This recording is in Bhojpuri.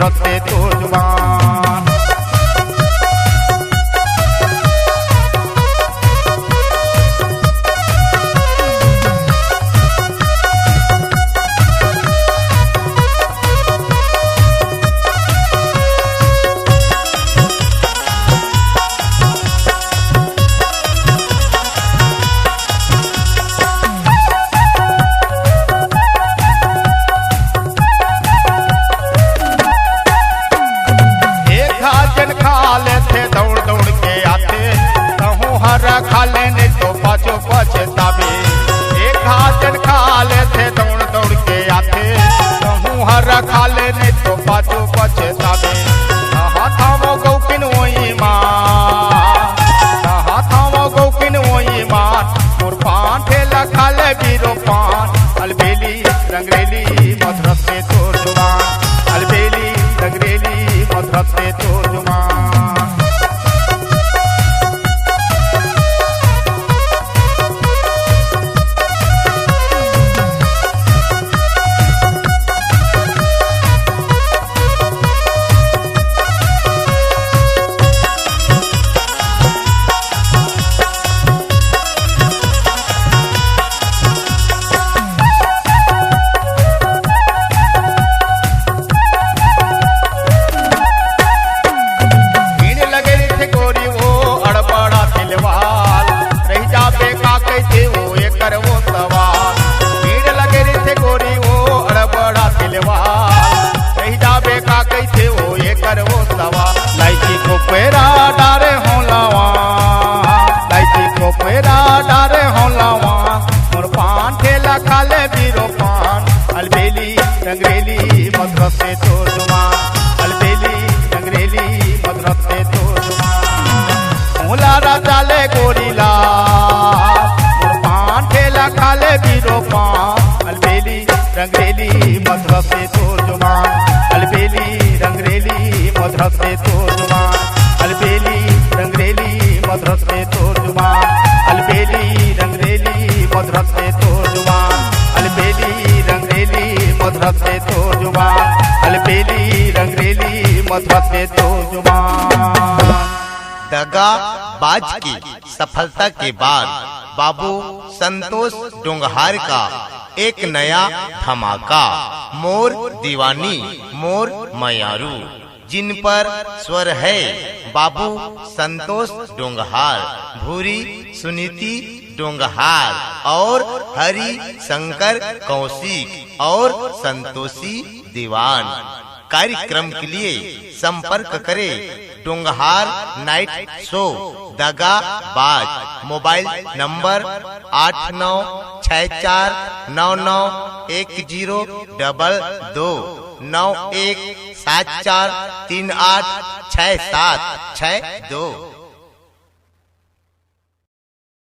मधुरते तो जुबान। खा लेने तो पाछो पछतावे, एक हाथन खा लेते दौड़ दौड़ के आते, कहूँ हर खा लेने तो पाछो पछतावे। हाथाओं गौकिन वही मार, हाथाओं गौकिन वही मार, मोर पान ठेला खा ले बीरो पान। अलबेली रंगरेली मधुरते तो जुबान, अलबेली रंगरेली मधुरते तो जुबान। लाइची को पेरा डारे हो लावा, लाइची को पेरा डारे हो लावा, मोर पान ठेला खा ले बीरो पान। अलबेली रंगरेली मधुरते तो जुबान, अलबेली रंगरेली मधुरते तो जुबान। मोला राजा ले गोरीला, मोर पान ठेला खा ले बीरो पान। अलबेली रंगरेली मधुरते तो जुबान, अलबेली रंगरेली मधुरते तो जुबान, अलबेली रंगरेली मधुरते तो जुबान, अलबेली रंगरेली मधुरते तो जुबान, अलबेली रंगरेली मधुरते तो जुबान, अलबेली रंगरेली मधुरते तो जुबान। दगाबाज की सफलता के बाद बाबू संतोष डोंगहार का एक नया धमाका, मोर दीवानी मोर मयारू, जिन पर स्वर है बाबू संतोष डोंगहार, भूरी सुनीति डोंगहार और हरि शंकर कौशिक और संतोषी दीवान। कार्यक्रम के लिए संपर्क करें डोंगहार नाइट शो दगाबाज, मोबाइल नंबर 8964991022 9174386762।